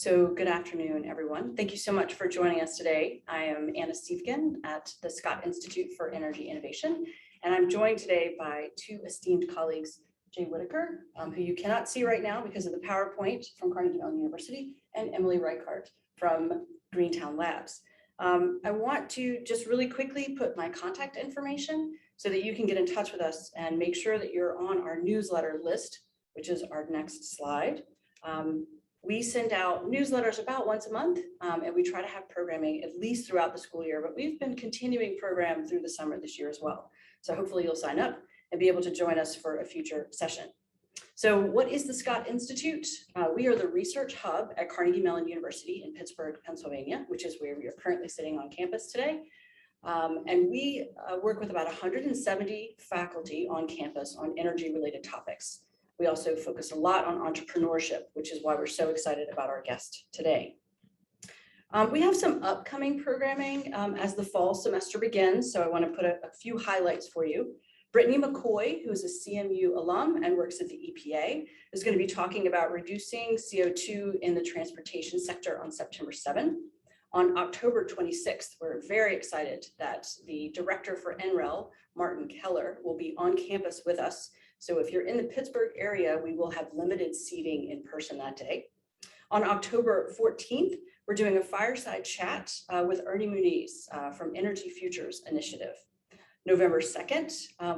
So good afternoon, everyone. Thank you so much for joining us today. I am Anna Siefken at the Scott Institute for Energy Innovation, and I'm joined today by two esteemed colleagues, Jay Whitaker, who you cannot see right now because of the PowerPoint from Carnegie Mellon University, and Emily Reichert from Greentown Labs. I want to just really quickly put my contact information so that you can get in touch with us and make sure that you're on our newsletter list, which is our next slide. We send out newsletters about once a month, and we try to have programming at least throughout the school year, but we've been continuing program through the summer this year as well. So hopefully you'll sign up and be able to join us for a future session. So what is the Scott Institute? We are the research hub at Carnegie Mellon University in Pittsburgh, Pennsylvania, which is where we are currently sitting on campus today. And we work with about 170 faculty on campus on energy-related topics. We also focus a lot on entrepreneurship, which is why we're so excited about our guest today. We have some upcoming programming as the fall semester begins, so I want to put a few highlights for you. Brittany McCoy, who is a CMU alum and works at the EPA, is going to be talking about reducing CO2 in the transportation sector on September 7. On October 26th, we're very excited that the director for NREL, Martin Keller, will be on campus with us. So if you're in the Pittsburgh area, we will have limited seating in person that day. On October 14th, we're doing a fireside chat with Ernie Muniz from Energy Futures Initiative. November 2nd,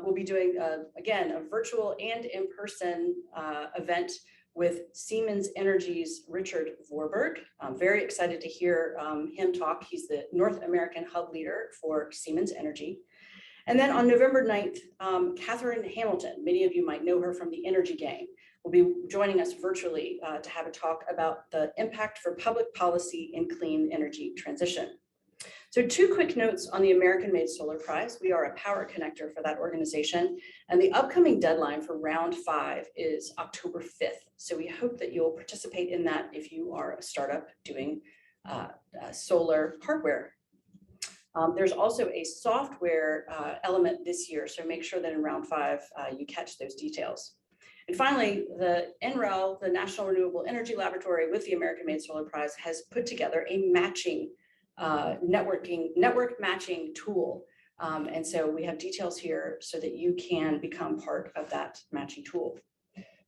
we'll be doing, again, a virtual and in-person event with Siemens Energy's Richard Vorberg. I'm very excited to hear him talk. He's the North American hub leader for Siemens Energy. And then on November 9th, Catherine Hamilton, many of you might know her from the Energy Gang, will be joining us virtually to have a talk about the impact for public policy in clean energy transition. So two quick notes on the American-made Solar Prize. We are a power connector for that organization, and the upcoming deadline for round 5 is October 5th. So we hope that you'll participate in that if you are a startup doing solar hardware. There's also a software element this year, so make sure that in round 5 you catch those details. And finally, the NREL, the National Renewable Energy Laboratory with the American-made Solar Prize, has put together a matching network matching tool. And so we have details here so that you can become part of that matching tool.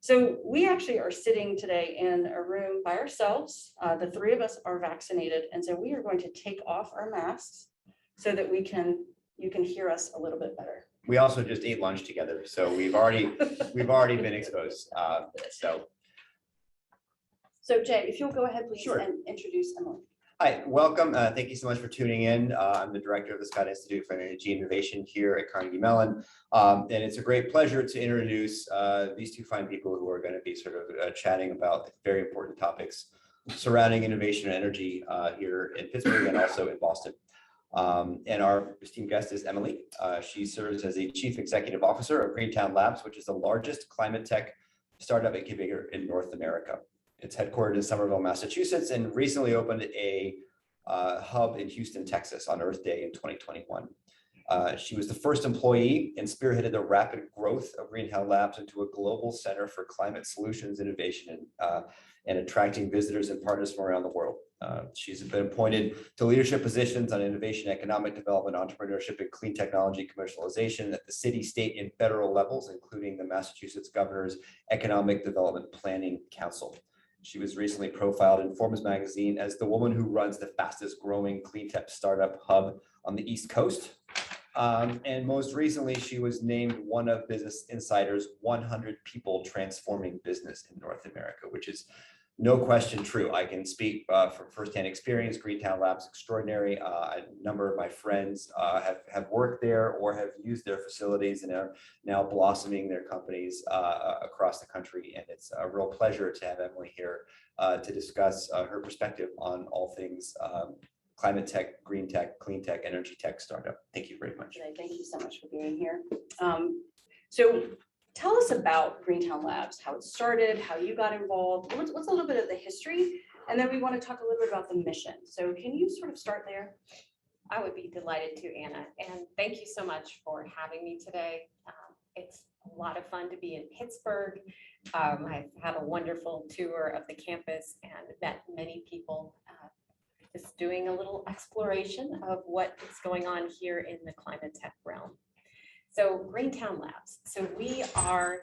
So we actually are sitting today in a room by ourselves. The 3 of us are vaccinated, and so we are going to take off our masks so that you can hear us a little bit better. We also just ate lunch together, so we've already been exposed. So Jay, if you'll go ahead, please, Sure. And introduce Emily. Hi, welcome. Thank you so much for tuning in. I'm the director of the Scott Institute for Energy Innovation here at Carnegie Mellon, and it's a great pleasure to introduce these 2 fine people who are going to be sort of chatting about very important topics surrounding innovation and energy here in Pittsburgh and also in Boston. And our esteemed guest is Emily. She serves as the Chief Executive Officer of Greentown Labs, which is the largest climate tech startup incubator in North America. It's headquartered in Somerville, Massachusetts, and recently opened a hub in Houston, Texas on Earth Day in 2021. She was the first employee and spearheaded the rapid growth of Greentown Labs into a global center for climate solutions innovation and attracting visitors and partners from around the world. She's been appointed to leadership positions on innovation, economic development, entrepreneurship, and clean technology commercialization at the city, state, and federal levels, including the Massachusetts Governor's Economic Development Planning Council. She was recently profiled in Forbes magazine as the woman who runs the fastest growing clean tech startup hub on the East Coast. And most recently, she was named one of Business Insider's 100 people transforming business in North America, which is no question true. I can speak from firsthand experience. Greentown Labs extraordinary. A number of my friends have worked there or have used their facilities and are now blossoming their companies across the country. And it's a real pleasure to have Emily here to discuss her perspective on all things climate tech, green tech, clean tech, energy tech startup. Thank you very much. Thank you so much for being here. So tell us about Greentown Labs, how it started, how you got involved. What's a little bit of the history, and then we want to talk a little bit about the mission. So can you sort of start there? I would be delighted to, Anna, and thank you so much for having me today. It's a lot of fun to be in Pittsburgh. I've had a wonderful tour of the campus and met many people just doing a little exploration of what is going on here in the climate tech realm. So Greentown Labs. So we are,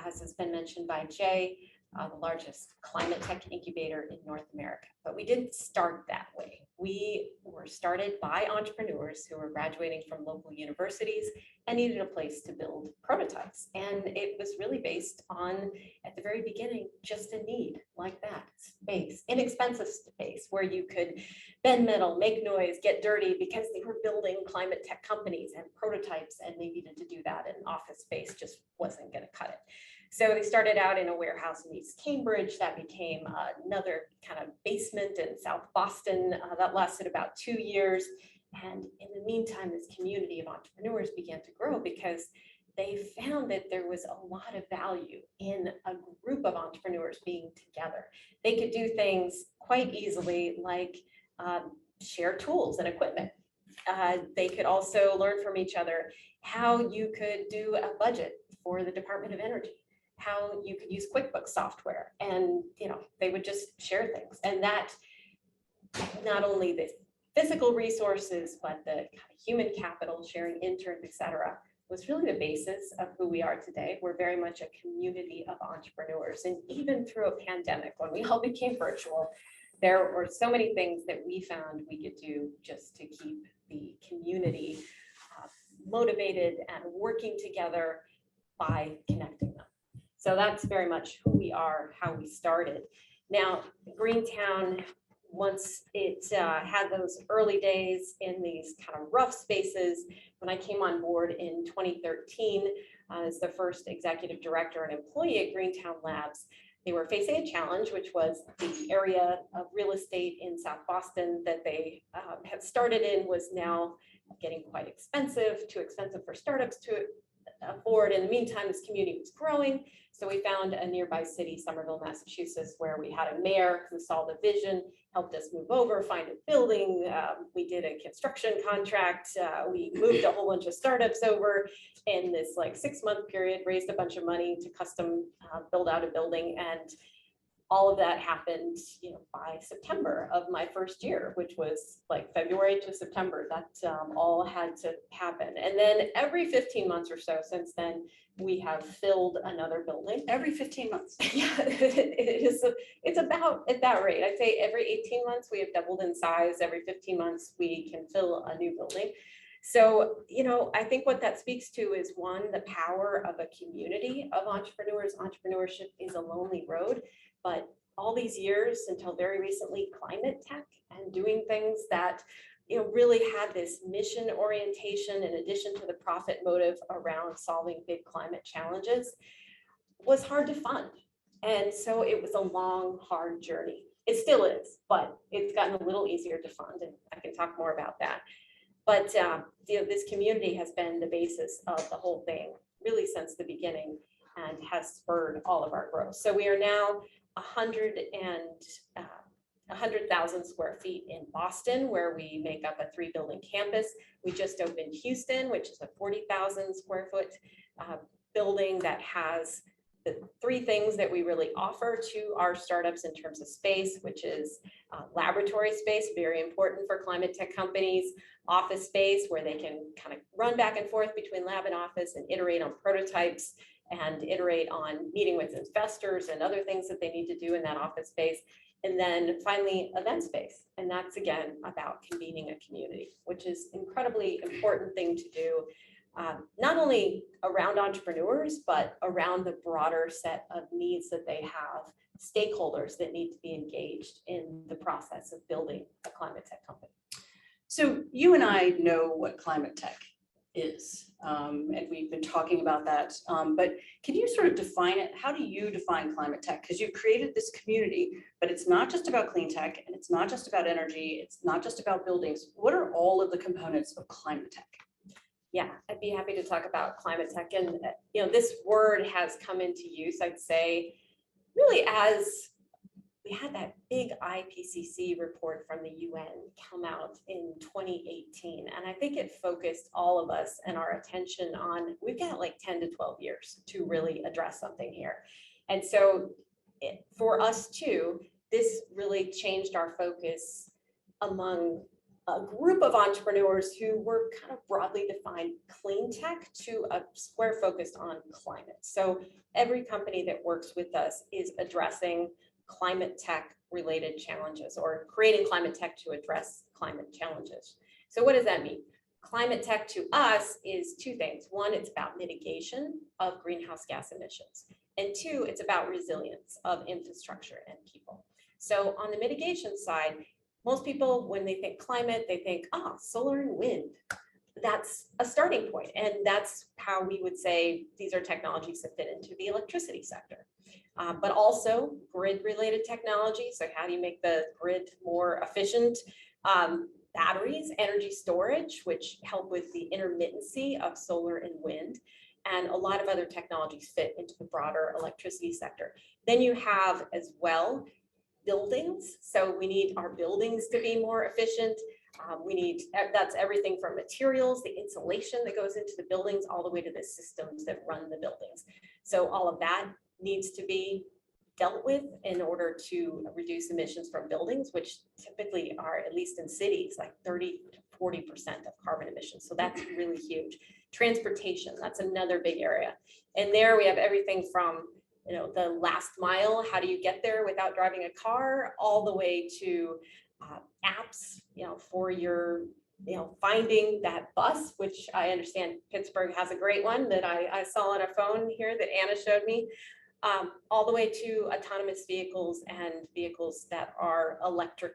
as has been mentioned by Jay, the largest climate tech incubator in North America. But we didn't start that way. We were started by entrepreneurs who were graduating from local universities and needed a place to build prototypes. And it was really based on, at the very beginning, just a need like that, space, inexpensive space where you could bend metal, make noise, get dirty, because they were building climate tech companies and prototypes, and they needed to do that, and office space just wasn't going to cut it. So they started out in a warehouse in East Cambridge. That became another kind of basement in South Boston. That lasted about 2 years. And in the meantime, this community of entrepreneurs began to grow because they found that there was a lot of value in a group of entrepreneurs being together. They could do things quite easily, like share tools and equipment. They could also learn from each other how you could do a budget for the Department of Energy, how you could use QuickBooks software, and they would just share things. And that, not only the physical resources, but the kind of human capital, sharing interns, et cetera, was really the basis of who we are today. We're very much a community of entrepreneurs. And even through a pandemic, when we all became virtual, there were so many things that we found we could do just to keep the community motivated and working together by connecting them. So that's very much who we are, how we started. Now, Greentown, once it had those early days in these kind of rough spaces, when I came on board in 2013 as the first executive director and employee at Greentown Labs, they were facing a challenge, which was the area of real estate in South Boston that they had started in was now getting quite expensive, too expensive for startups to afford. In the meantime, this community was growing. So we found a nearby city, Somerville, Massachusetts, where we had a mayor who saw the vision, helped us move over, find a building. We did a construction contract. We moved a whole bunch of startups over in this like 6-month period, raised a bunch of money to custom build out a building. And all of that happened, by September of my first year, which was like February to September. That all had to happen. And then every 15 months or so since then, we have filled another building. Every 15 months. Yeah, it's about at that rate. I'd say every 18 months we have doubled in size. Every 15 months we can fill a new building. So, I think what that speaks to is, one, the power of a community of entrepreneurs. Entrepreneurship is a lonely road, but all these years until very recently, climate tech and doing things that really had this mission orientation in addition to the profit motive around solving big climate challenges was hard to fund. And so it was a long, hard journey. It still is, but it's gotten a little easier to fund, and I can talk more about that. But this community has been the basis of the whole thing really since the beginning and has spurred all of our growth. So we are now 100,000 square feet in Boston, where we make up a 3-building campus. We just opened Houston, which is a 40,000 square foot building that has the 3 things that we really offer to our startups in terms of space, which is laboratory space, very important for climate tech companies, office space where they can kind of run back and forth between lab and office and iterate on prototypes and iterate on meeting with investors and other things that they need to do in that office space. And then finally, event space. And that's, again, about convening a community, which is incredibly important thing to do, not only around entrepreneurs, but around the broader set of needs that they have, stakeholders that need to be engaged in the process of building a climate tech company. So you and I know what climate tech is, and we've been talking about that, but can you sort of define it? How do you define climate tech? Because you've created this community, but it's not just about clean tech, and it's not just about energy, it's not just about buildings. What are all of the components of climate tech? Yeah, I'd be happy to talk about climate tech. And this word has come into use, I'd say, really as we had that big IPCC report from the UN come out in 2018. And I think it focused all of us and our attention on, we've got like 10 to 12 years to really address something here. And so for us too, this really changed our focus among a group of entrepreneurs who were kind of broadly defined clean tech to a square focused on climate. So every company that works with us is addressing climate tech related challenges or creating climate tech to address climate challenges. So what does that mean? Climate tech to us is two things. One, it's about mitigation of greenhouse gas emissions. And two, it's about resilience of infrastructure and people. So on the mitigation side, most people, when they think climate, they think, solar and wind. That's a starting point. And that's how we would say these are technologies that fit into the electricity sector. But also grid-related technology. So how do you make the grid more efficient? Batteries, energy storage, which help with the intermittency of solar and wind. And a lot of other technologies fit into the broader electricity sector. Then you have as well buildings. So we need our buildings to be more efficient. That's everything from materials, the insulation that goes into the buildings, all the way to the systems that run the buildings. So all of that needs to be dealt with in order to reduce emissions from buildings, which typically are, at least in cities, like 30 to 40% of carbon emissions. So that's really huge. Transportation, that's another big area. And there we have everything from the last mile, how do you get there without driving a car, all the way to apps, for your, finding that bus, which I understand Pittsburgh has a great one that I saw on a phone here that Anna showed me, all the way to autonomous vehicles and vehicles that are electric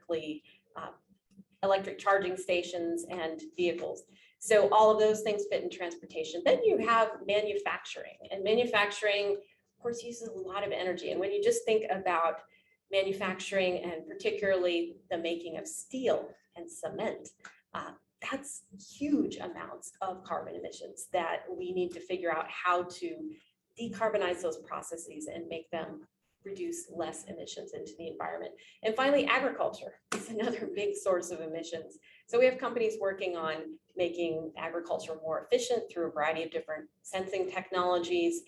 charging stations and vehicles. So all of those things fit in transportation. Then you have manufacturing, and manufacturing, of course, uses a lot of energy. And when you just think about manufacturing and particularly the making of steel and cement, that's huge amounts of carbon emissions that we need to figure out how to decarbonize those processes and make them produce less emissions into the environment. And finally, agriculture is another big source of emissions. So we have companies working on making agriculture more efficient through a variety of different sensing technologies,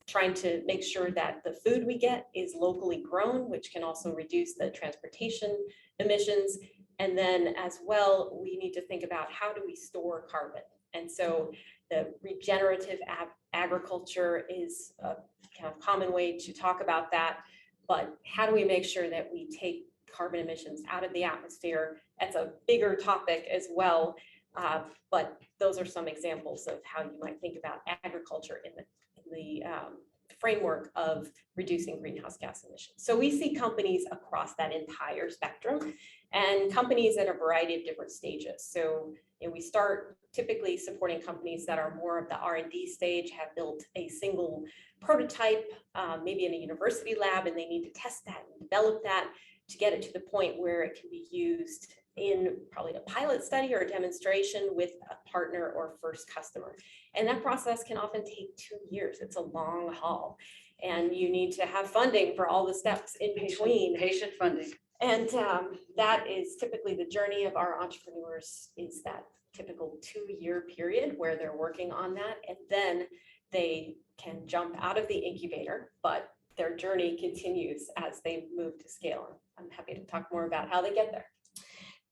trying to make sure that the food we get is locally grown, which can also reduce the transportation emissions. And then as well, we need to think about how do we store carbon. And so the regenerative agriculture is a kind of common way to talk about that. But how do we make sure that we take carbon emissions out of the atmosphere? That's a bigger topic as well. But those are some examples of how you might think about agriculture in the framework of reducing greenhouse gas emissions. So we see companies across that entire spectrum and companies at a variety of different stages. So we start typically supporting companies that are more of the R&D stage, have built a single prototype, maybe in a university lab, and they need to test that and develop that to get it to the point where it can be used in probably a pilot study or a demonstration with a partner or first customer. And that process can often take 2 years. It's a long haul. And you need to have funding for all the steps in between. Patient funding. And that is typically the journey of our entrepreneurs, is that typical 2-year period where they're working on that. And then they can jump out of the incubator, but their journey continues as they move to scale. I'm happy to talk more about how they get there.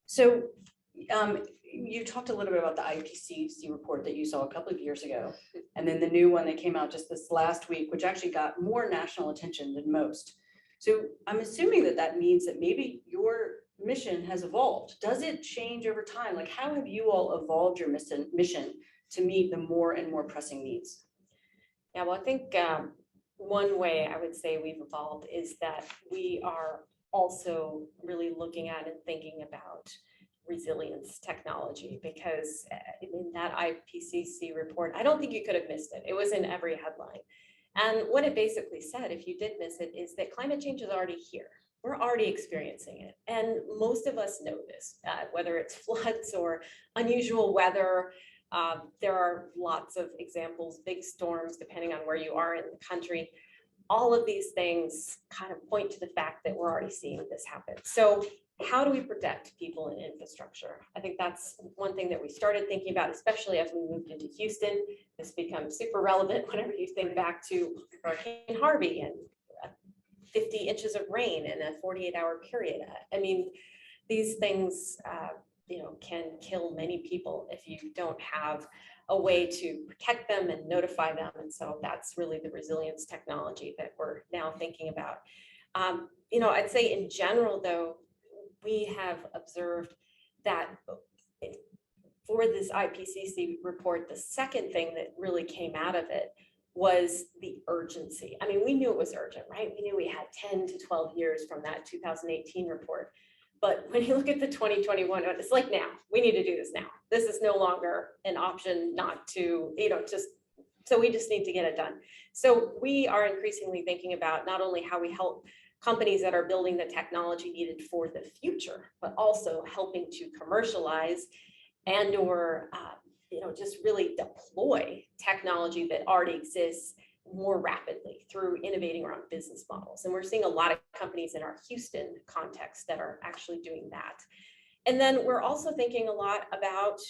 So you talked a little bit about the IPCC report that you saw a couple of years ago, and then the new one that came out just this last week, which actually got more national attention than most. So I'm assuming that that means that maybe your mission has evolved. Does it change over time? Like, how have you all evolved your mission to meet the more and more pressing needs? Yeah, well, I think one way I would say we've evolved is that we are also really looking at and thinking about resilience technology, because in that IPCC report, I don't think you could have missed it. It was in every headline. And what it basically said, if you did miss it, is that climate change is already here. We're already experiencing it. And most of us know this, whether it's floods or unusual weather. There are lots of examples, big storms, depending on where you are in the country. all of these things kind of point to the fact that we're already seeing this happen. So how do we protect people and infrastructure? I think that's one thing that we started thinking about, especially as we moved into Houston. This becomes super relevant whenever you think back to Hurricane Harvey and 50 inches of rain in a 48-hour period. I mean, these things, can kill many people if you don't have a way to protect them and notify them. And so that's really the resilience technology that we're now thinking about. I'd say in general, though, we have observed that for this IPCC report, the second thing that really came out of it was the urgency. I mean, we knew it was urgent, right? We knew we had 10 to 12 years from that 2018 report. But when you look at the 2021, it's like now, we need to do this now. This is no longer an option not to, so we just need to get it done. So we are increasingly thinking about not only how we help companies that are building the technology needed for the future, but also helping to commercialize and or just really deploy technology that already exists more rapidly through innovating around business models. And we're seeing a lot of companies in our Houston context that are actually doing that. And then we're also thinking a lot about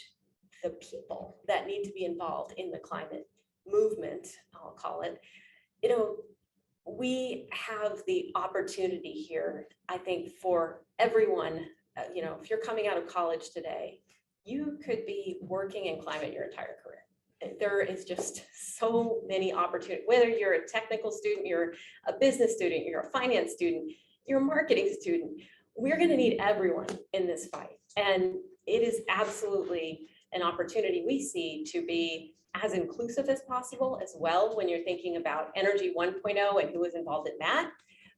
the people that need to be involved in the climate movement, I'll call it. We have the opportunity here, I think, for everyone, if you're coming out of college today, you could be working in climate your entire career. There is just so many opportunities, whether you're a technical student, you're a business student, you're a finance student, you're a marketing student, we're going to need everyone in this fight. And it is absolutely an opportunity we see to be as inclusive as possible as well when you're thinking about Energy 1.0 and who is involved in that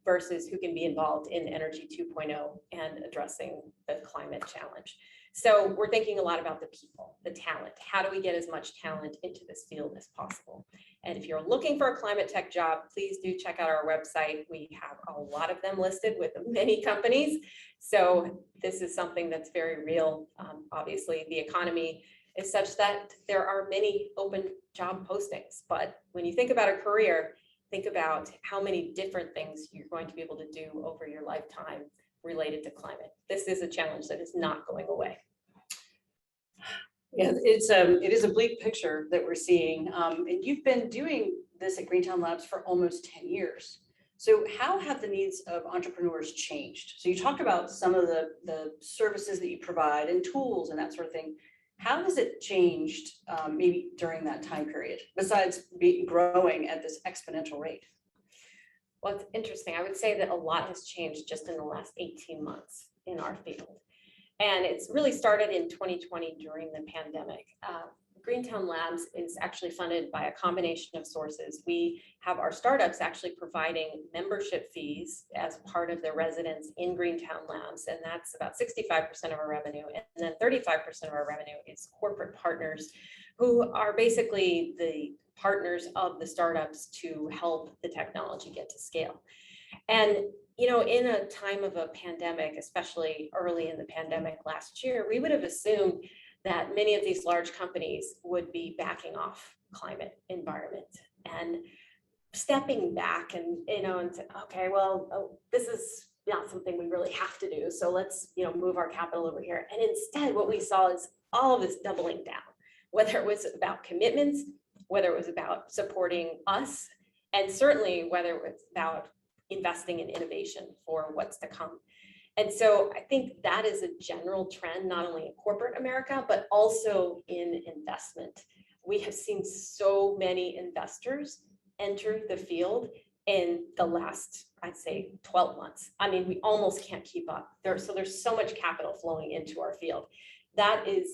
versus who can be involved in Energy 2.0 and addressing the climate challenge. So we're thinking a lot about the people, the talent. How do we get as much talent into this field as possible? And if you're looking for a climate tech job, please do check out our website. We have a lot of them listed with many companies. So this is something that's very real. Obviously, the economy is such that there are many open job postings. But when you think about a career, think about how many different things you're going to be able to do over your lifetime related to climate. This is a challenge that is not going away. Yeah, it is a bleak picture that we're seeing. And you've been doing this at Greentown Labs for almost 10 years. So how have the needs of entrepreneurs changed? So you talked about some of the services that you provide and tools and that sort of thing. How has it changed maybe during that time period, besides growing at this exponential rate? Well, it's interesting. I would say that a lot has changed just in the last 18 months in our field. And it's really started in 2020 during the pandemic. Greentown Labs is actually funded by a combination of sources. We have our startups actually providing membership fees as part of their residence in Greentown Labs, and that's about 65% of our revenue. And then 35% of our revenue is corporate partners who are basically the partners of the startups to help the technology get to scale. And in a time of a pandemic, especially early in the pandemic last year, we would have assumed that many of these large companies would be backing off climate environment and stepping back and say, okay, well, this is not something we really have to do. So let's, move our capital over here. And instead, what we saw is all of this doubling down, whether it was about commitments, whether it was about supporting us, and certainly whether it was about investing in innovation for what's to come. And so I think that is a general trend, not only in corporate America, but also in investment. We have seen so many investors enter the field in the last, I'd say, 12 months. I mean, we almost can't keep up. There's so much capital flowing into our field. That is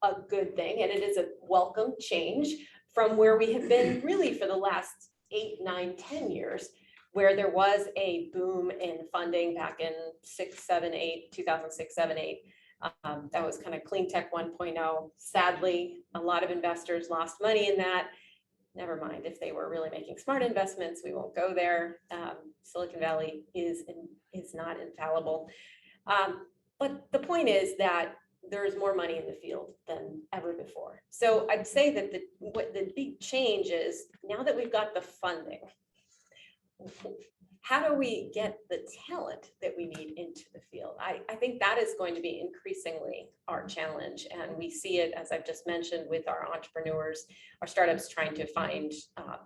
a good thing, and it is a welcome change from where we have been really for the last 8, 9, 10 years, where there was a boom in funding back in 2006, 7, 8. That was kind of clean tech 1.0. Sadly, a lot of investors lost money in that. Never mind, if they were really making smart investments, we won't go there. Silicon Valley is not infallible. But the point is that there is more money in the field than ever before. So I'd say that what the big change is, now that we've got the funding, how do we get the talent that we need into the field? I think that is going to be increasingly our challenge. And we see it, as I've just mentioned, with our entrepreneurs, our startups trying to find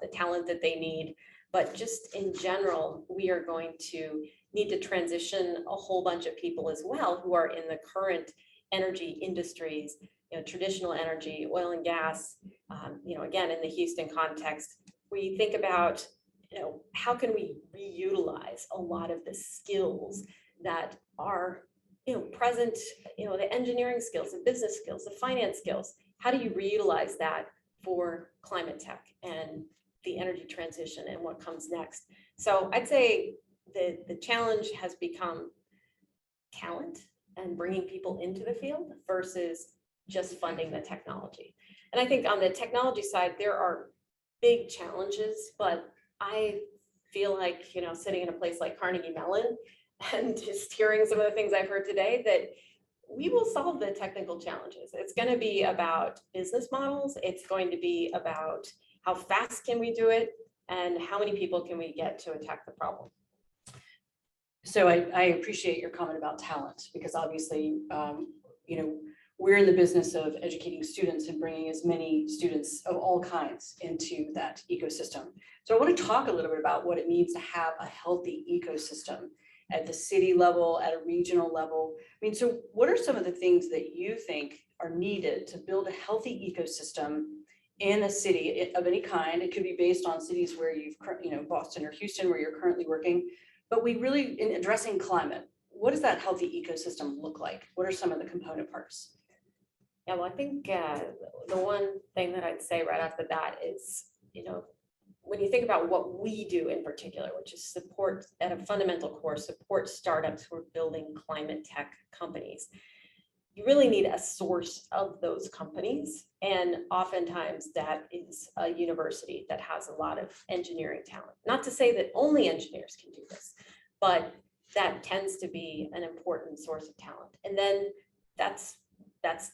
the talent that they need. But just in general, we are going to need to transition a whole bunch of people as well who are in the current energy industries, traditional energy, oil and gas. Again, in the Houston context, we think about, how can we reutilize a lot of the skills that are, present, the engineering skills, the business skills, the finance skills. How do you reutilize that for climate tech and the energy transition and what comes next? So I'd say the challenge has become talent and bringing people into the field versus just funding the technology. And I think on the technology side, there are big challenges, but I feel like, sitting in a place like Carnegie Mellon and just hearing some of the things I've heard today, that we will solve the technical challenges. It's going to be about business models. It's going to be about how fast can we do it and how many people can we get to attack the problem. So I appreciate your comment about talent, because obviously, we're in the business of educating students and bringing as many students of all kinds into that ecosystem. So I want to talk a little bit about what it means to have a healthy ecosystem at the city level, at a regional level. I mean, so what are some of the things that you think are needed to build a healthy ecosystem in a city of any kind? It could be based on cities where you've, Boston or Houston, where you're currently working. But we really, in addressing climate, what does that healthy ecosystem look like? What are some of the component parts? Yeah, well, I think the one thing that I'd say right off the bat is, when you think about what we do in particular, which is support at a fundamental core, support startups who are building climate tech companies, you really need a source of those companies. And oftentimes that is a university that has a lot of engineering talent. Not to say that only engineers can do this, but that tends to be an important source of talent. And then that's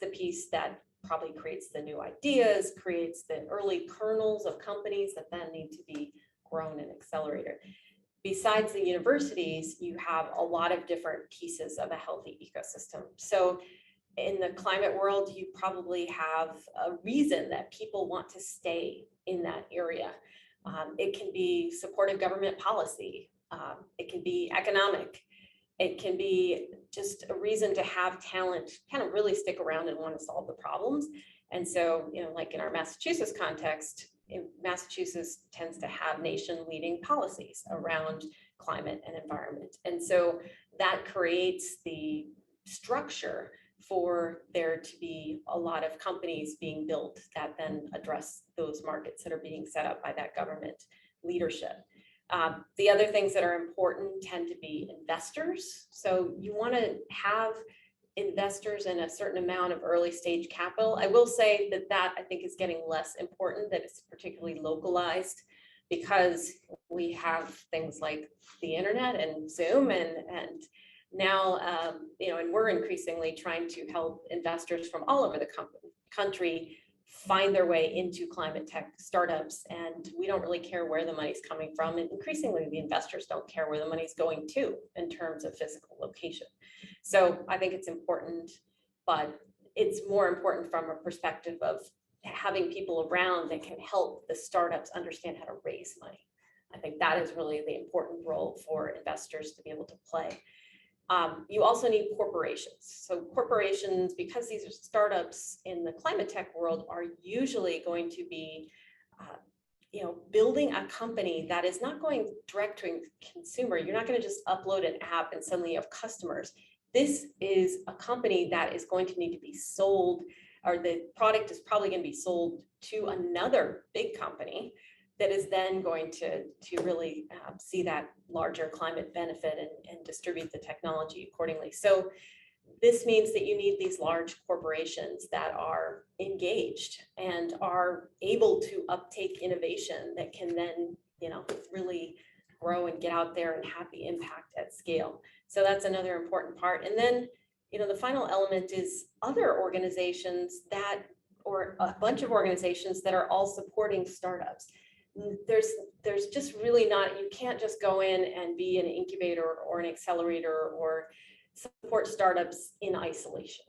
the piece that probably creates the new ideas, creates the early kernels of companies that then need to be grown and accelerated. Besides the universities, you have a lot of different pieces of a healthy ecosystem. So in the climate world, you probably have a reason that people want to stay in that area. It can be supportive government policy. It can be economic. It can be just a reason to have talent kind of really stick around and want to solve the problems. And so, like in our Massachusetts context, Massachusetts tends to have nation-leading policies around climate and environment. And so that creates the structure for there to be a lot of companies being built that then address those markets that are being set up by that government leadership. The other things that are important tend to be investors. So you want to have investors in a certain amount of early stage capital. I will say that I think is getting less important, that it's particularly localized, because we have things like the internet and Zoom and now, and we're increasingly trying to help investors from all over the country find their way into climate tech startups. And we don't really care where the money's coming from. And increasingly, the investors don't care where the money's going to in terms of physical location. So I think it's important, but it's more important from a perspective of having people around that can help the startups understand how to raise money. I think that is really the important role for investors to be able to play. You also need corporations. So corporations, because these are startups in the climate tech world, are usually going to be, building a company that is not going direct to a consumer. You're not going to just upload an app and suddenly you have customers. This is a company that is going to need to be sold, or the product is probably going to be sold to another big company that is then going to really see that larger climate benefit and distribute the technology accordingly. So this means that you need these large corporations that are engaged and are able to uptake innovation that can then, really grow and get out there and have the impact at scale. So that's another important part. And then, the final element is other organizations or a bunch of organizations that are all supporting startups. there's just really not, you can't just go in and be an incubator or an accelerator or support startups in isolation.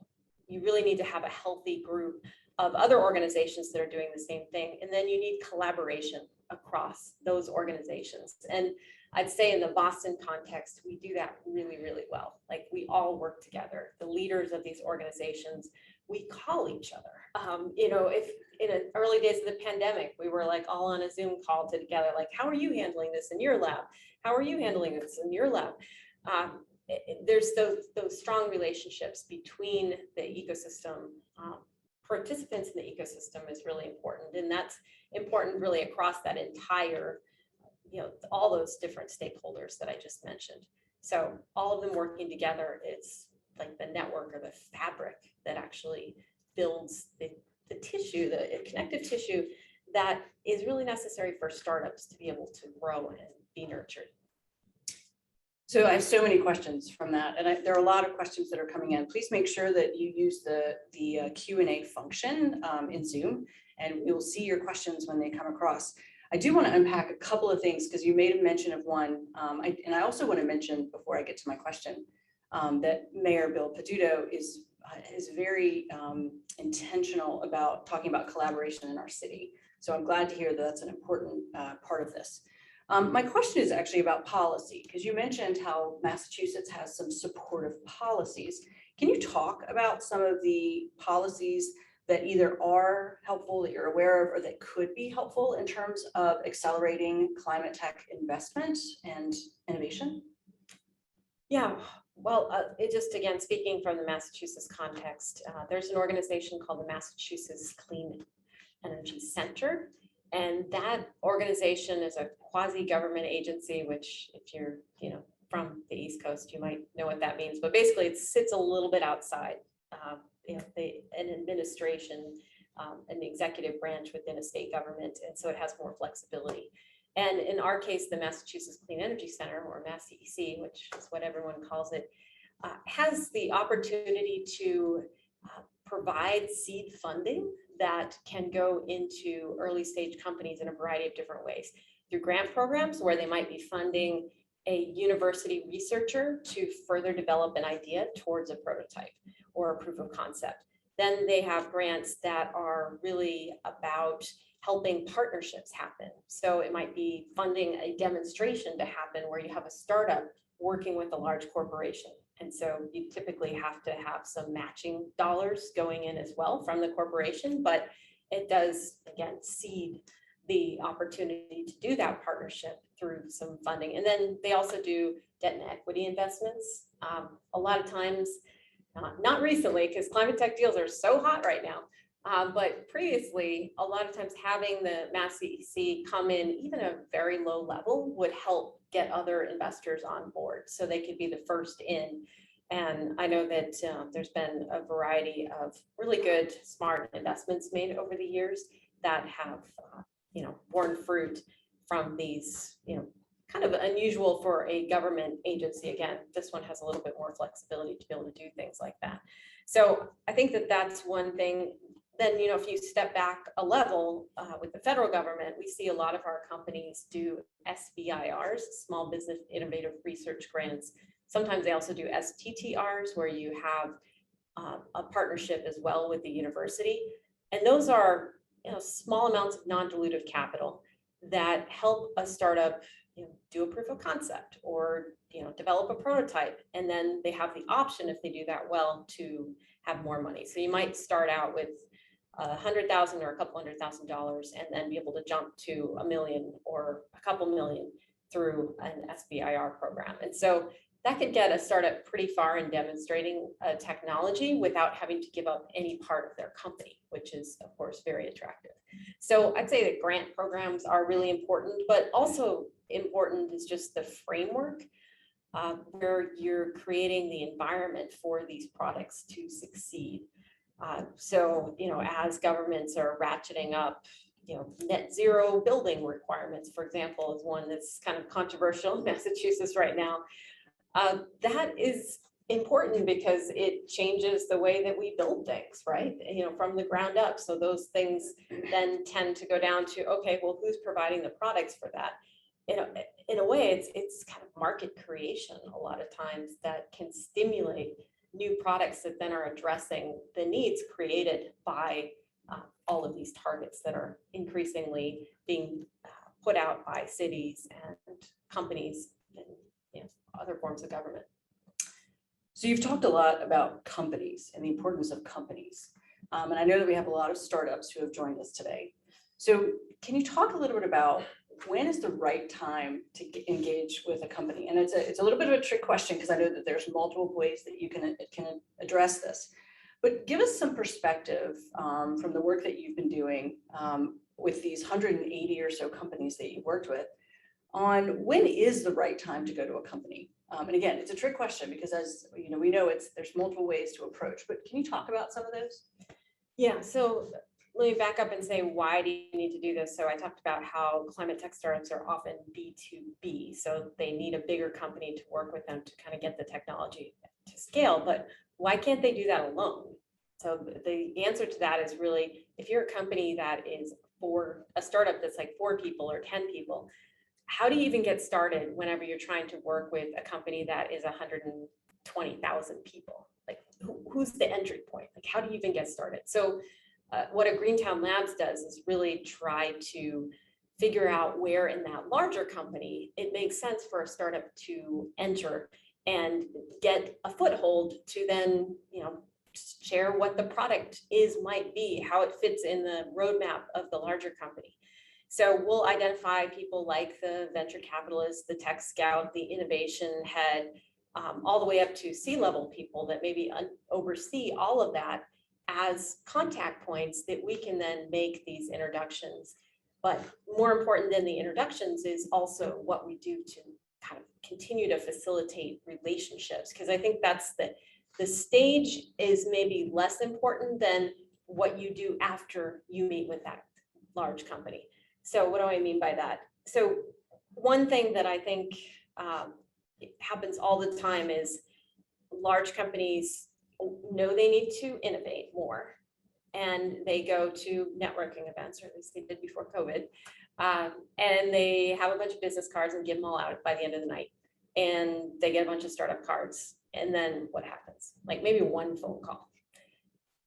You really need to have a healthy group of other organizations that are doing the same thing. And then you need collaboration across those organizations. And I'd say in the Boston context, we do that really, really well. Like we all work together. The leaders of these organizations, we call each other. If in the early days of the pandemic, we were like all on a Zoom call together, like, how are you handling this in your lab? How are you handling this in your lab? There's those strong relationships between the ecosystem. Participants in the ecosystem is really important. And that's important really across that entire, all those different stakeholders that I just mentioned. So all of them working together, it's like the network or the fabric that actually builds the tissue, the connective tissue that is really necessary for startups to be able to grow and be nurtured. So I have so many questions from that, and there are a lot of questions that are coming in. Please make sure that you use the Q&A function in Zoom, and you'll see your questions when they come across. I do want to unpack a couple of things because you made a mention of one, and I also want to mention before I get to my question that Mayor Bill Peduto is very intentional about talking about collaboration in our city. So I'm glad to hear that that's an important part of this. My question is actually about policy, because you mentioned how Massachusetts has some supportive policies. Can you talk about some of the policies that either are helpful that you're aware of or that could be helpful in terms of accelerating climate tech investment and innovation? Yeah, well, it just, again, speaking from the Massachusetts context, there's an organization called the Massachusetts Clean Energy Center. And that organization is a quasi-government agency, which if you're, from the East Coast, you might know what that means. But basically, it sits a little bit outside, an administration, an executive branch within a state government, and so it has more flexibility. And in our case, the Massachusetts Clean Energy Center, or MassCEC, which is what everyone calls it, has the opportunity to provide seed funding that can go into early stage companies in a variety of different ways. Through grant programs where they might be funding a university researcher to further develop an idea towards a prototype or a proof of concept. Then they have grants that are really about helping partnerships happen. So it might be funding a demonstration to happen where you have a startup working with a large corporation. And so you typically have to have some matching dollars going in as well from the corporation, but it does, again, seed the opportunity to do that partnership through some funding. And then they also do debt and equity investments. A lot of times, not recently, because climate tech deals are so hot right now, but previously, a lot of times having the MassCEC come in, even a very low level, would help get other investors on board so they could be the first in. And I know that there's been a variety of really good, smart investments made over the years that have, borne fruit from these, kind of unusual for a government agency. Again, this one has a little bit more flexibility to be able to do things like that. So I think that that's one thing. Then, if you step back a level with the federal government, we see a lot of our companies do SBIRs, Small Business Innovative Research Grants. Sometimes they also do STTRs, where you have a partnership as well with the university. And those are small amounts of non-dilutive capital that help a startup do a proof of concept or develop a prototype. And then they have the option, if they do that well, to have more money. So you might start out with $100,000 or a couple $100,000 and then be able to jump to $1 million or a couple million through an SBIR program. And so that could get a startup pretty far in demonstrating a technology without having to give up any part of their company, which is, of course, very attractive. So I'd say that grant programs are really important, but also important is just the framework where you're creating the environment for these products to succeed. So, as governments are ratcheting up, net zero building requirements, for example, is one that's kind of controversial in Massachusetts right now. That is important because it changes the way that we build things, right? From the ground up. So those things then tend to go down to, okay, well, who's providing the products for that? In a way, it's kind of market creation a lot of times that can stimulate new products that then are addressing the needs created by all of these targets that are increasingly being put out by cities and companies and other forms of government. So you've talked a lot about companies and the importance of companies. And I know that we have a lot of startups who have joined us today. So can you talk a little bit about when is the right time to engage with a company? And it's a little bit of a trick question because I know that there's multiple ways that you can address this. But give us some perspective from the work that you've been doing with these 180 or so companies that you've worked with on when is the right time to go to a company? And again, it's a trick question because as we know there's multiple ways to approach, but can you talk about some of those? Yeah, so let me back up and say, why do you need to do this? So I talked about how climate tech startups are often B2B. So they need a bigger company to work with them to kind of get the technology to scale, but why can't they do that alone? So the answer to that is really, if you're a company that is for a startup that's like 4 people or 10 people, how do you even get started whenever you're trying to work with a company that is 120,000 people? Like who's the entry point? Like how do you even get started? So what a Greentown Labs does is really try to figure out where in that larger company it makes sense for a startup to enter and get a foothold to then, share what the product might be, how it fits in the roadmap of the larger company. So we'll identify people like the venture capitalist, the tech scout, the innovation head, all the way up to C-level people that maybe oversee all of that as contact points that we can then make these introductions. But more important than the introductions is also what we do to kind of continue to facilitate relationships, because I think that's the stage is maybe less important than what you do after you meet with that large company. So what do I mean by that? So one thing that I think happens all the time is large companies know they need to innovate more, and they go to networking events, or at least they did before COVID, and they have a bunch of business cards and give them all out by the end of the night, and they get a bunch of startup cards, and then what happens? Like maybe one phone call.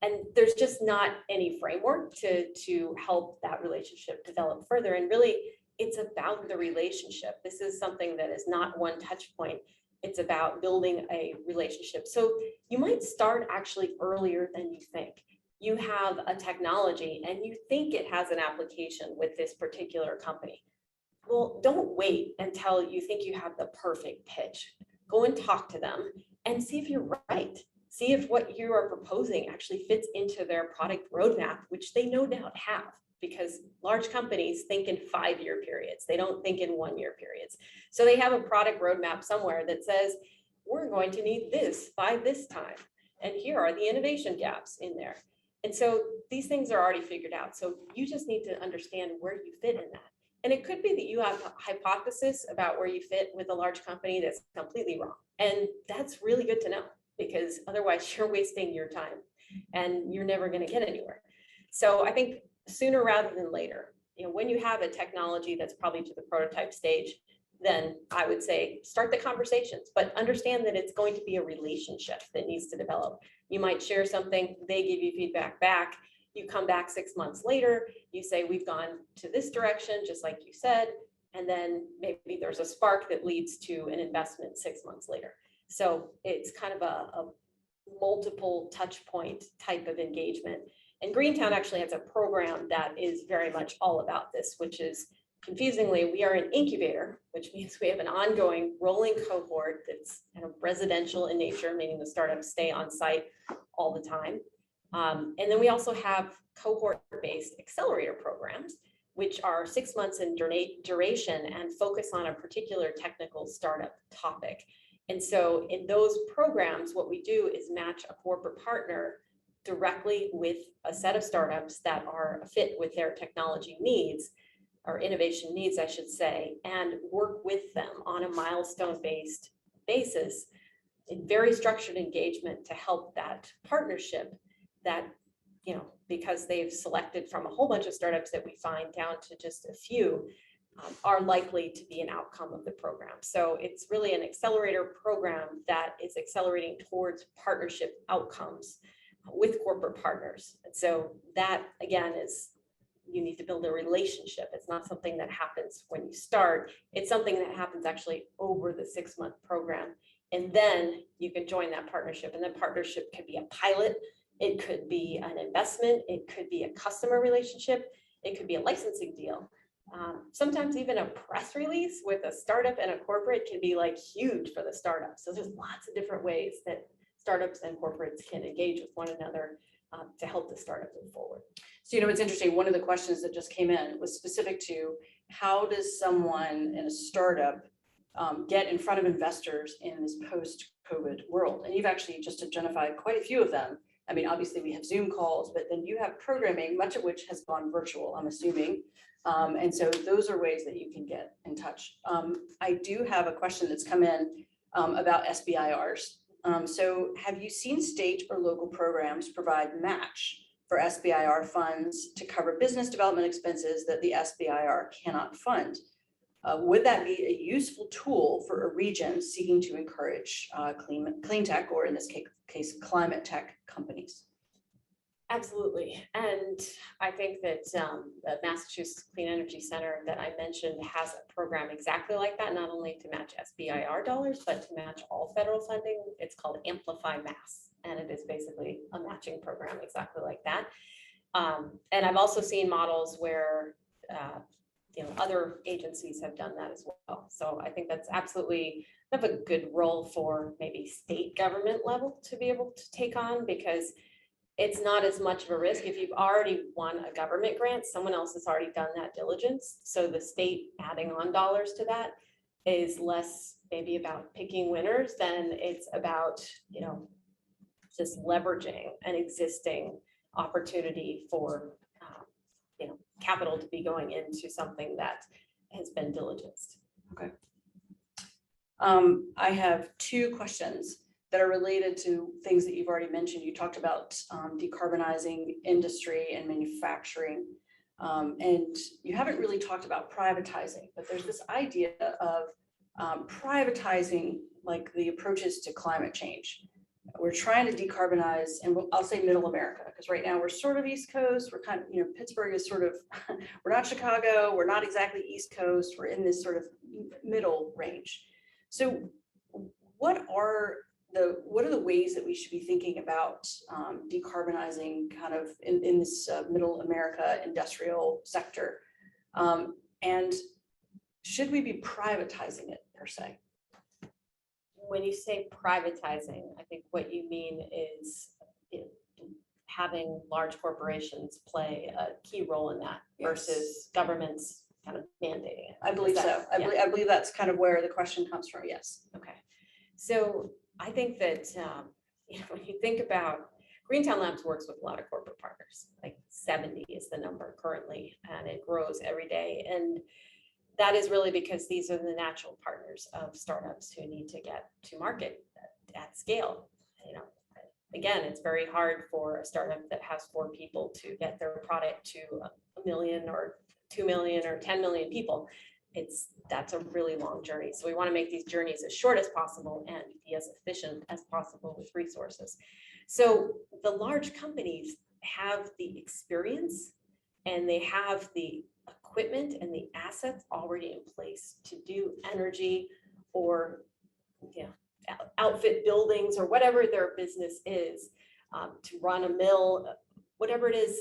And there's just not any framework to help that relationship develop further. And really, it's about the relationship. This is something that is not one touch point. It's about building a relationship. So you might start actually earlier than you think. You have a technology and you think it has an application with this particular company. Well, don't wait until you think you have the perfect pitch. Go and talk to them and see if you're right. See if what you are proposing actually fits into their product roadmap, which they no doubt have, because large companies think in 5-year periods. They don't think in 1-year periods. So they have a product roadmap somewhere that says, we're going to need this by this time. And here are the innovation gaps in there. And so these things are already figured out. So you just need to understand where you fit in that. And it could be that you have a hypothesis about where you fit with a large company that's completely wrong. And that's really good to know, because otherwise you're wasting your time and you're never going to get anywhere. So I think sooner rather than later, when you have a technology that's probably to the prototype stage, then I would say start the conversations, but understand that it's going to be a relationship that needs to develop. You might share something, they give you feedback back. You come back 6 months later, you say, we've gone to this direction, just like you said, and then maybe there's a spark that leads to an investment 6 months later. So it's kind of a multiple touch point type of engagement. And Greentown actually has a program that is very much all about this, which is, confusingly, we are an incubator, which means we have an ongoing rolling cohort that's kind of residential in nature, meaning the startups stay on site all the time. And then we also have cohort-based accelerator programs, which are 6 months in duration and focus on a particular technical startup topic. And so in those programs, what we do is match a corporate partner directly with a set of startups that are a fit with their technology needs, or innovation needs, I should say, and work with them on a milestone-based basis very structured engagement to help that partnership that, because they've selected from a whole bunch of startups that we find down to just a few, are likely to be an outcome of the program. So it's really an accelerator program that is accelerating towards partnership outcomes with corporate partners. And so that, again, is you need to build a relationship. It's not something that happens when you start. It's something that happens actually over the 6-month program. And then you can join that partnership. And that partnership could be a pilot. It could be an investment. It could be a customer relationship. It could be a licensing deal. Sometimes even a press release with a startup and a corporate can be like huge for the startup. So there's lots of different ways that startups and corporates can engage with one another to help the startup move forward. So, it's interesting. One of the questions that just came in was specific to how does someone in a startup get in front of investors in this post-COVID world? And you've actually just identified quite a few of them. I mean, obviously we have Zoom calls, but then you have programming, much of which has gone virtual, I'm assuming. And so those are ways that you can get in touch. I do have a question that's come in about SBIRs. So have you seen state or local programs provide match for SBIR funds to cover business development expenses that the SBIR cannot fund? Would that be a useful tool for a region seeking to encourage clean tech, or in this case, climate tech companies? Absolutely. And I think that the Massachusetts Clean Energy Center that I mentioned has a program exactly like that, not only to match SBIR dollars, but to match all federal funding. It's called Amplify Mass, and it is basically a matching program exactly like that. And I've also seen models where other agencies have done that as well. So I think that's absolutely a good role for maybe state government level to be able to take on, because it's not as much of a risk. If you've already won a government grant, someone else has already done that diligence. So the state adding on dollars to that is less maybe about picking winners than it's about, just leveraging an existing opportunity for, capital to be going into something that has been diligenced. Okay. I have 2 questions that are related to things that you've already mentioned. You talked about decarbonizing industry and manufacturing, and you haven't really talked about privatizing, but there's this idea of privatizing like the approaches to climate change. We're trying to decarbonize, and I'll say middle America, because right now we're sort of East Coast. We're kind of, Pittsburgh is sort of, we're not Chicago. We're not exactly East Coast. We're in this sort of middle range. So what are the ways that we should be thinking about decarbonizing kind of in this middle America industrial sector? And should we be privatizing it per se? When you say privatizing, I think what you mean is having large corporations play a key role in that versus governments kind of mandating it. I believe so. I believe that's kind of where the question comes from. Yes. Okay. So I think that when you think about Greentown Labs works with a lot of corporate partners, like 70 is the number currently, and it grows every day. And that is really because these are the natural partners of startups who need to get to market at scale. Again, it's very hard for a startup that has 4 people to get their product to 1 million or 2 million or 10 million people. That's a really long journey. So we want to make these journeys as short as possible and be as efficient as possible with resources. So the large companies have the experience and they have the equipment and the assets already in place to do energy or outfit buildings or whatever their business is, to run a mill, whatever it is,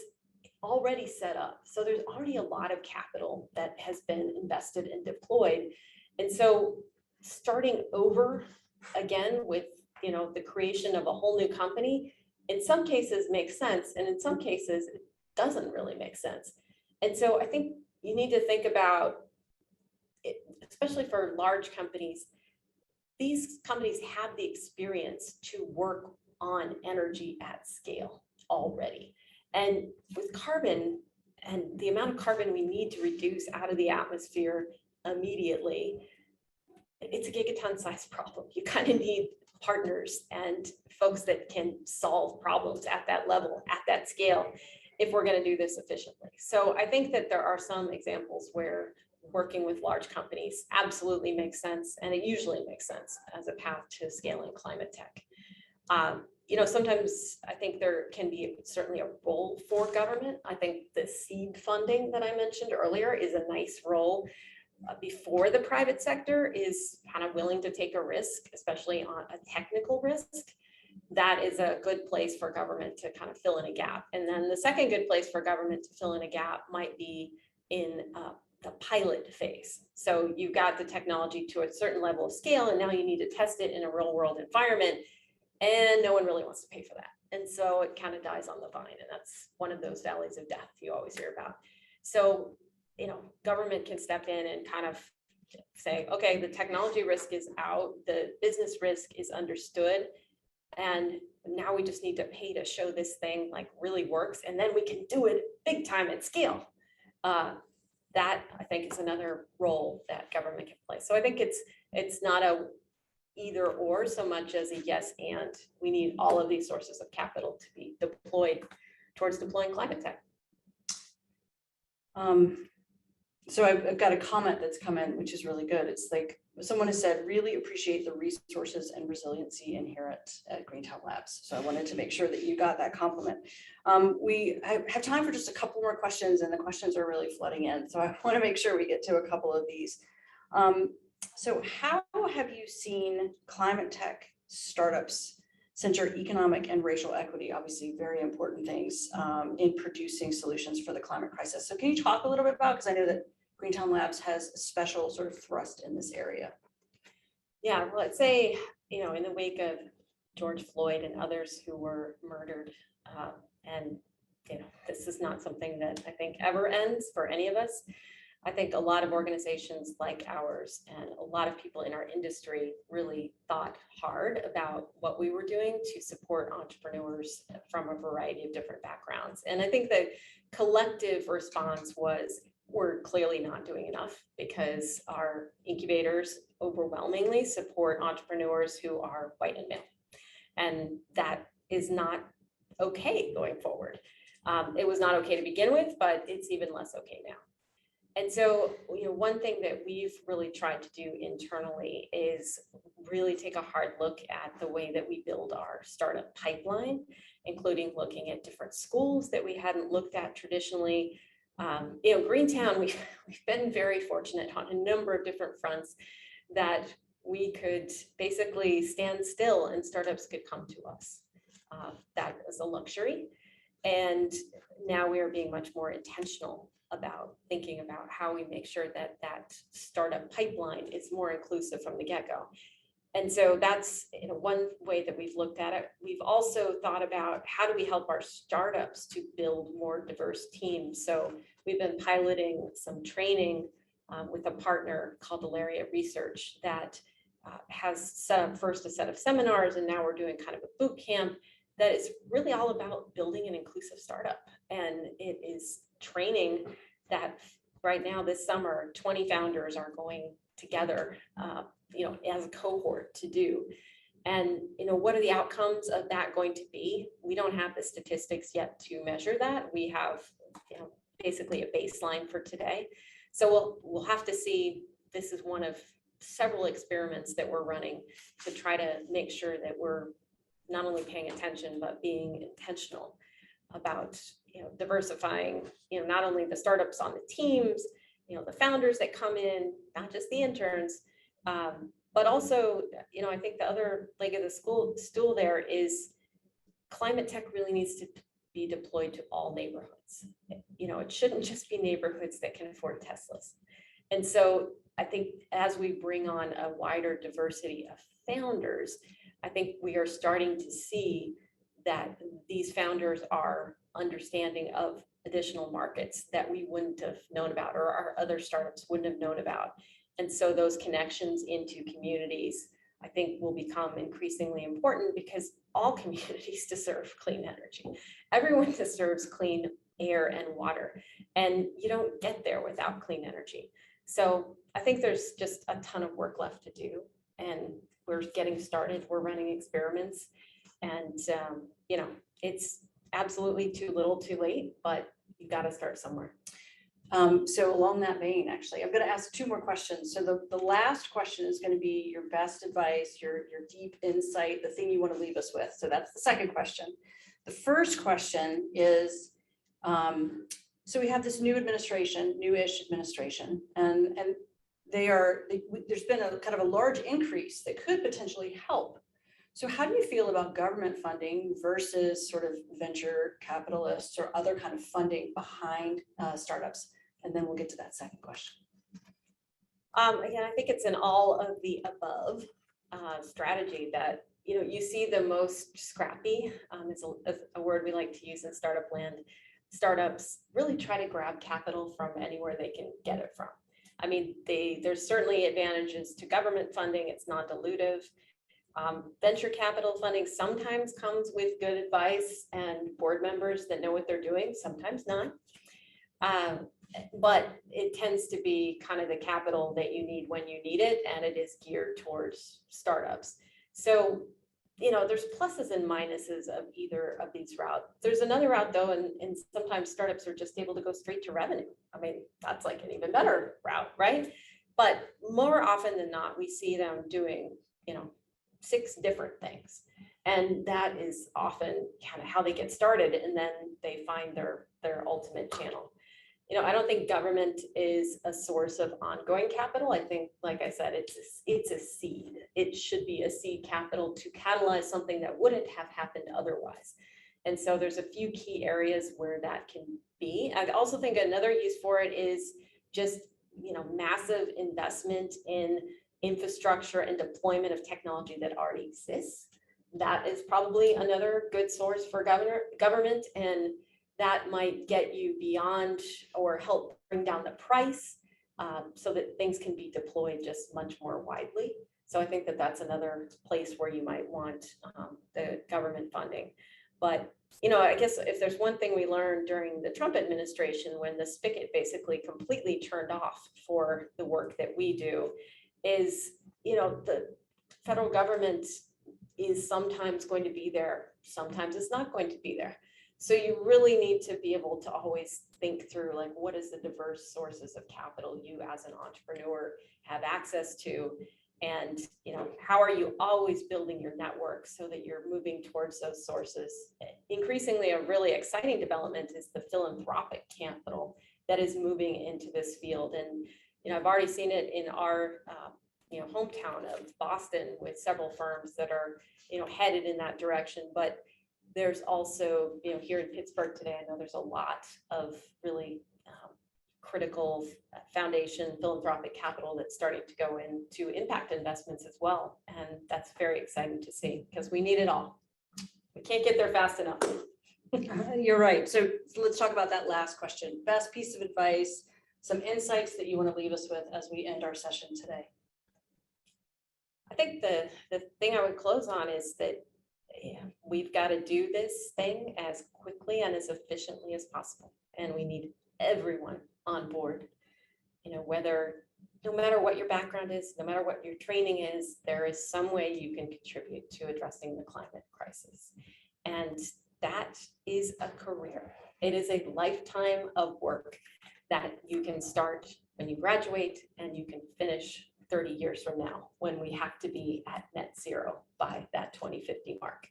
already set up. So there's already a lot of capital that has been invested and deployed. And so starting over again with the creation of a whole new company, in some cases makes sense, and in some cases it doesn't really make sense. And so I think you need to think about it, especially for large companies. These companies have the experience to work on energy at scale already. And with carbon and the amount of carbon we need to reduce out of the atmosphere immediately, it's a gigaton size problem. You kind of need partners and folks that can solve problems at that level, at that scale, if we're going to do this efficiently. So I think that there are some examples where working with large companies absolutely makes sense, and it usually makes sense as a path to scaling climate tech. Sometimes I think there can be certainly a role for government. I think the seed funding that I mentioned earlier is a nice role before the private sector is kind of willing to take a risk, especially on a technical risk. That is a good place for government to kind of fill in a gap. And then the second good place for government to fill in a gap might be in the pilot phase. So you've got the technology to a certain level of scale, and now you need to test it in a real world environment, and no one really wants to pay for that. And so it kind of dies on the vine, and that's one of those valleys of death you always hear about. So, government can step in and kind of say, okay, the technology risk is out, the business risk is understood, and now we just need to pay to show this thing like really works, and then we can do it big time at scale. That I think is another role that government can play. So I think it's not a either or so much as a yes and. We need all of these sources of capital to be deployed towards deploying climate tech. So I've got a comment that's come in, which is really good. It's like someone has said, really appreciate the resources and resiliency inherent at Greentown Labs. So I wanted to make sure that you got that compliment. We have time for just a couple more questions, and the questions are really flooding in. So I want to make sure we get to a couple of these. So how have you seen climate tech startups center economic and racial equity, obviously very important things, in producing solutions for the climate crisis? So can you talk a little bit about, because I know that Greentown Labs has a special sort of thrust in this area. Yeah, well, I'd say, in the wake of George Floyd and others who were murdered, and this is not something that I think ever ends for any of us. I think a lot of organizations like ours and a lot of people in our industry really thought hard about what we were doing to support entrepreneurs from a variety of different backgrounds. And I think the collective response was, we're clearly not doing enough, because our incubators overwhelmingly support entrepreneurs who are white and male. And that is not okay going forward. It was not okay to begin with, but it's even less okay now. And so, one thing that we've really tried to do internally is really take a hard look at the way that we build our startup pipeline, including looking at different schools that we hadn't looked at traditionally. Greentown, we've been very fortunate on a number of different fronts that we could basically stand still and startups could come to us. That is a luxury. And now we are being much more intentional about thinking about how we make sure that that startup pipeline is more inclusive from the get-go. And so that's one way that we've looked at it. We've also thought about how do we help our startups to build more diverse teams. So we've been piloting some training with a partner called Reichert Research that has set up first a set of seminars, and now we're doing kind of a boot camp that is really all about building an inclusive startup. And it is training that right now this summer, 20 founders are going together as a cohort to do. And, what are the outcomes of that going to be? We don't have the statistics yet to measure that. We have, basically a baseline for today. So we'll have to see. This is one of several experiments that we're running to try to make sure that we're not only paying attention, but being intentional about, diversifying, not only the startups on the teams, the founders that come in, not just the interns, but also, I think the other leg of the stool there is climate tech really needs to be deployed to all neighborhoods. It shouldn't just be neighborhoods that can afford Teslas. And so I think as we bring on a wider diversity of founders, I think we are starting to see that these founders are understanding of additional markets that we wouldn't have known about, or our other startups wouldn't have known about. And so those connections into communities, I think, will become increasingly important, because all communities deserve clean energy. Everyone deserves clean air and water, and you don't get there without clean energy. So I think there's just a ton of work left to do. And we're getting started, we're running experiments. And, you know, it's absolutely too little too late, but you got to start somewhere. So along that vein, actually, I'm going to ask two more questions. So the last question is going to be your best advice, your deep insight, the thing you want to leave us with. So that's the second question. The first question is, so we have this new administration, newish administration, and there's been a kind of a large increase that could potentially help. So how do you feel about government funding versus sort of venture capitalists or other kind of funding behind startups? And then we'll get to that second question. Again, I think it's an all of the above strategy that, you know, you see the most scrappy, is a word we like to use in startup land. Startups really try to grab capital from anywhere they can get it from. I mean, there's certainly advantages to government funding. It's non-dilutive. Venture capital funding sometimes comes with good advice and board members that know what they're doing, sometimes not. But it tends to be kind of the capital that you need when you need it, and it is geared towards startups. So, you know, there's pluses and minuses of either of these routes. There's another route though, and sometimes startups are just able to go straight to revenue. I mean, that's like an even better route, right? But more often than not, we see them doing, you know, 6 different things. And that is often kind of how they get started, and then they find their ultimate channel. You know, I don't think government is a source of ongoing capital. I think, like I said, it's a seed. It should be a seed capital to catalyze something that wouldn't have happened otherwise. And so there's a few key areas where that can be. I also think another use for it is just, you know, massive investment in infrastructure and deployment of technology that already exists. That is probably another good source for government, and that might get you beyond or help bring down the price so that things can be deployed just much more widely. So I think that that's another place where you might want the government funding. But, you know, I guess if there's one thing we learned during the Trump administration, when the spigot basically completely turned off for the work that we do, is, you know, the federal government is sometimes going to be there, sometimes it's not going to be there. So you really need to be able to always think through, like, what is the diverse sources of capital you as an entrepreneur have access to? And, you know, how are you always building your network so that you're moving towards those sources? Increasingly, a really exciting development is the philanthropic capital that is moving into this field. And, you know, I've already seen it in our, you know, hometown of Boston with several firms that are, you know, headed in that direction. But there's also, you know, here in Pittsburgh today, I know there's a lot of really critical foundation philanthropic capital that's starting to go into impact investments as well. And that's very exciting to see, because we need it all. We can't get there fast enough. You're right. So let's talk about that last question. Best piece of advice, some insights that you want to leave us with as we end our session today. I think the thing I would close on is that we've got to do this thing as quickly and as efficiently as possible. And we need everyone on board, you know, no matter what your background is, no matter what your training is, there is some way you can contribute to addressing the climate crisis. And that is a career. It is a lifetime of work that you can start when you graduate and you can finish 30 years from now, when we have to be at net zero by that 2050 mark.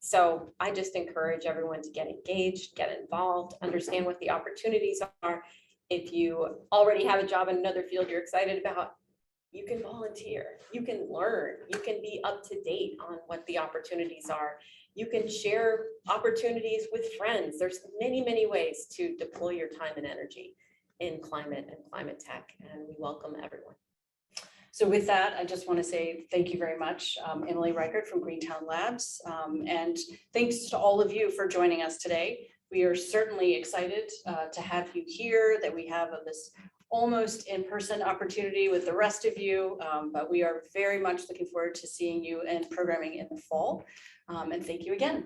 So I just encourage everyone to get engaged, get involved, understand what the opportunities are. If you already have a job in another field you're excited about, you can volunteer, you can learn, you can be up to date on what the opportunities are. You can share opportunities with friends. There's many, many ways to deploy your time and energy in climate and climate tech, and we welcome everyone. So with that, I just want to say thank you very much, Emily Reichert from Greentown Labs. And thanks to all of you for joining us today. We are certainly excited to have you here, that we have this almost in-person opportunity with the rest of you, but we are very much looking forward to seeing you in programming in the fall. And thank you again.